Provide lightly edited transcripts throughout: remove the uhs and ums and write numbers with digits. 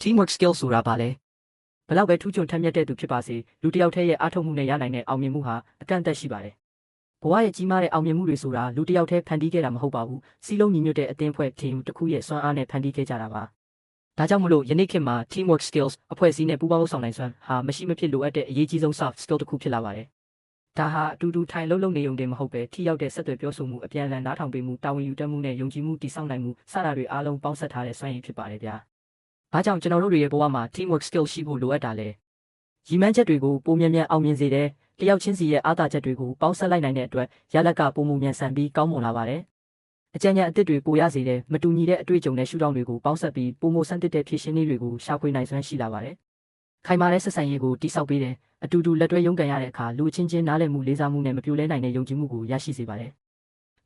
Teamwork skills ဆိုတာဘာလဲဘလောက်ပဲထူးချွန်ထက်မြက်တဲ့သူဖြစ်ပါစေလူတစ်ယောက်တည်းရဲ့အားထုတ်မှုနဲ့ရနိုင်တဲ့အောင်မြင်မှုဟာအကန့်အသတ်ရှိပါတယ်ဘဝရဲ့ကြီးမားတဲ့အောင်မြင်မှုတွေဆိုတာလူတစ်ယောက်တည်းဖန်တီးခဲ့တာမဟုတ်ပါဘူးစီးလုံးညီညွတ်တဲ့အသင်းအဖွဲ့ team တစ်ခုရဲ့စွမ်းအားနဲ့ဖန်တီးခဲ့ကြတာပါဒါကြောင့်မလို့ယနေ့ခေတ်မှာ teamwork skills အဖွဲ့အစည်းနဲ့ပူးပေါင်းဆောင်နိုင်စွမ်းဟာမရှိမဖြစ်လိုအပ်တဲ့အရေးကြီးဆုံး soft skill တစ်ခုဖြစ်လာပါတယ်ဒါဟာအတူတူထိုင်လုံးနေုံတင်မဟုတ်ပဲထိရောက်တဲ့ဆက်သွယ်ပြောဆိုမှုအပြန်အလှန်နားထောင်ပေးမှုတာဝန်ယူတတ်မှုနဲ့ယုံကြည်မှုတည်ဆောက်နိုင်မှုစတာတွေအားလုံးပေါင်းစပ်ထားတဲ့စွမ်းရည်ဖြစ်ပါတယ်ဗျာ။ဘာကြောင့်ကျွန်တော်တို့ရဲ့ဘဝမှာ teamwork skill ရှိဖို့လိုအပ်တာလဲ။ရည်မှန်းချက်တွေကိုပိုမြန်မြန်အောင်မြင်စေတဲ့တယောက်ချင်းစီရဲ့အားသာချက်တွေကိုပေါင်းစပ်လိုက်နိုင်တဲ့အတွက်ရလဒ်ကပိုမိုမြန်ဆန်ပြီးကောင်းမွန်လာပါတယ်။အကြံဉာဏ်အသစ်တွေပိုရစေတဲ့မတူညီတဲ့အတွေ့အကြုံနဲ့ရှုထောင့်တွေကိုပေါင်းစပ်ပြီးပိုမိုဆန်းသစ်တဲ့ဖြည့်ရှင်းနည်းတွေကိုရှာဖွေနိုင်စွမ်းရှိလာပါတယ်။ခိုင်မာတဲ့ဆက်ဆံရေးကိုတိစောက်ပေးတဲ့အတူတူလက်တွဲရုန်းကန်ရတဲ့အခါလူချင်းချင်းနားလည်မှုလေးစားမှုနဲ့မပြိုလဲနိုင်တဲ့ယုံကြည်မှုကိုရရှိစေပါတယ်။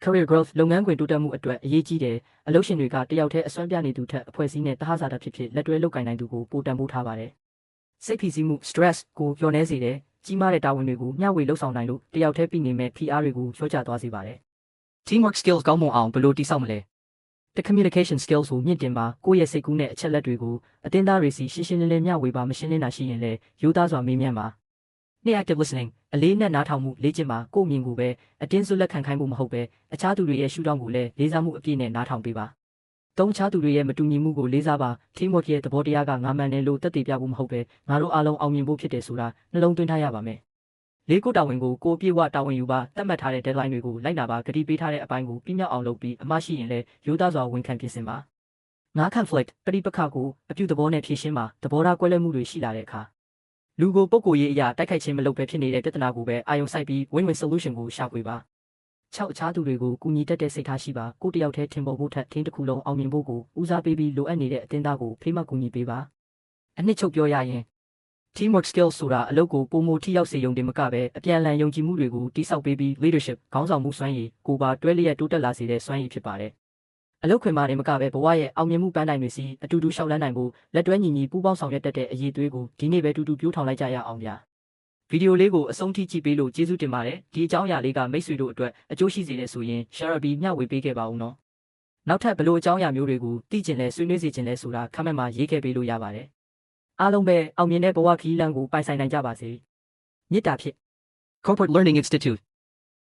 Career growth လုပ်ငန်းခွင်တိုးတက်မှုအတွက်အရေးကြီးတယ်။အလုပ်ရှင်တွေကတယောက်တည်းအစွမ်းပြနေသူထက်အဖွဲ့အစည်းနဲ့တဟဇာတာဖြစ်လက်တွဲလုပ်ကိုင်နိုင်သူကိုပိုတန်ဖိုးထားပါတယ်။စိတ်ဖိစီးမှု stress ကိုလျော့နည်းစေတယ်။ကြီးမားတဲ့တာဝန်တွေကိုမျှဝေလုပ်ဆောင်နိုင်လို့တယောက်တည်းပြီးနေမဲ့ PR တွေကိုလျှော့ချသွားစေပါတယ်။ Teamwork skills ကောင်းမွန်အောင်ဘယ်လိုတည်ဆောက်မလဲ။ The communication skills ကိုမြင့်တင်ပါကိုယ့်ရဲ့စိတ်ကူးနဲ့အချက်လက်တွေကိုအသင်းသားတွေစီရှင်းရှင်းလင်းလင်းမျှဝေပါမရှင်းလင်းတာရှိရင်လည်းရိုးသားစွာမေးမြန်းပါ။ Active listening အလေးနဲ့နားထောင်မှုလေ့ကျင့်ပါကိုယ့်မြင်ကိုပဲအတင်းစွလက်ခံခိုင်းဖို့မဟုတ်ပဲအခြားသူတွေရဲ့ရှုထောင့်ကိုလည်းလေးစားမှုအပြည့်နဲ့နားထောင်ပေးပါ။သုံးခြားသူတွေရဲ့မတူညီမှုကိုလေးစားပါ teamwork ရဲ့သဘောတရားကငါမှန်တယ်လို့သက်သေပြဖို့မဟုတ်ပဲငါတို့အားလုံးအောင်မြင်ဖို့ဖြစ်တယ်ဆိုတာနှလုံးသွင်းထားရပါမယ်။လေးကိုတာဝန်ကိုကိုပြေဝတာဝန်ယူပါတတ်မှတ်ထားတဲ့ deadline တွေကိုလိုက်နာပါဂတိပေးထားတဲ့အပိုင်းကိုပြည့်မြောက်အောင်လုပ်ပြီးအမရှိရင်လည်းရိုးသားစွာဝန်ခံပြင်ဆင်ပါ။ငါ conflict ပဋိပက္ခကိုအပြုသဘောနဲ့ဖြေရှင်းပါသဘောထားကွဲလွဲမှုတွေရှိလာတဲ့အခါလူကိုပုဂ္ဂိုလ်ရေးအရာတိုက်ခိုက်ခြင်းမလုပ်ဘဲဖြစ်နေတဲ့ပြဿနာကိုပဲအာရုံစိုက်ပြီး win-win solution ကိုရှာဖွေပါ။အခြားသူတွေကိုကူညီတတ်တဲ့စိတ်ထားရှိပါကိုတယောက်တည်းထင်ပေါ်ဖို့ထက်ထင်းတစ်ခုလုံးအောင်မြင်ဖို့ကိုဦးစားပေးပြီးလိုအပ်နေတဲ့အသင်းသားကိုဖေးမကူညီပေးပါ။အနှစ်ချုပ်ပြောရရင် teamwork skills ဆိုတာအလုပ်ကိုပိုမိုထိရောက်စေရုံတင်မကပဲအပြန်အလှန်ယုံကြည်မှုတွေကိုတိစောက်ပေးပြီး leadership ခေါင်းဆောင်မှုစွမ်းရည်ကိုပါတွဲလျက်တိုးတက်လာစေတဲ့စွမ်းရည်ဖြစ်ပါတယ်။အလုပ်ခွင်မှာတင်မကပဲဘဝရဲ့အောင်မြင်မှုပန်းတိုင်တွေစီအတူတူရှောက်လန်းနိုင်ဖို့လက်တွဲညီညီပူးပေါင်းဆောင်ရွက်တတ်တဲ့အရေးသွေးကိုဒီနေ့ပဲတူတူပြိုးထောင်လိုက်ကြရအောင်ဗျာ။ဗီဒီယိုလေးကိုအဆုံးထိကြည့်ပေးလို့ကျေးဇူးတင်ပါတယ်။ဒီအကြောင်းအရာလေးကမိတ်ဆွေတို့အတွက်အကျိုးရှိစေတဲ့ဆိုရင် share ပြီးမျှဝေပေးခဲ့ပါဦးနော်။နောက်ထပ်ဘလို့အကြောင်းအရာမျိုးတွေကိုသိကျင်လဲဆွေးနွေးစေချင်လဲဆိုတာ comment မှာရေးခဲ့ပေးလို့ရပါတယ်။အားလုံးပဲအောင်မြင်တဲ့ဘဝခီးလမ်းကိုပိုင်ဆိုင်နိုင်ကြပါစေ။မေတ္တာဖြင့် Corporate Learning Institute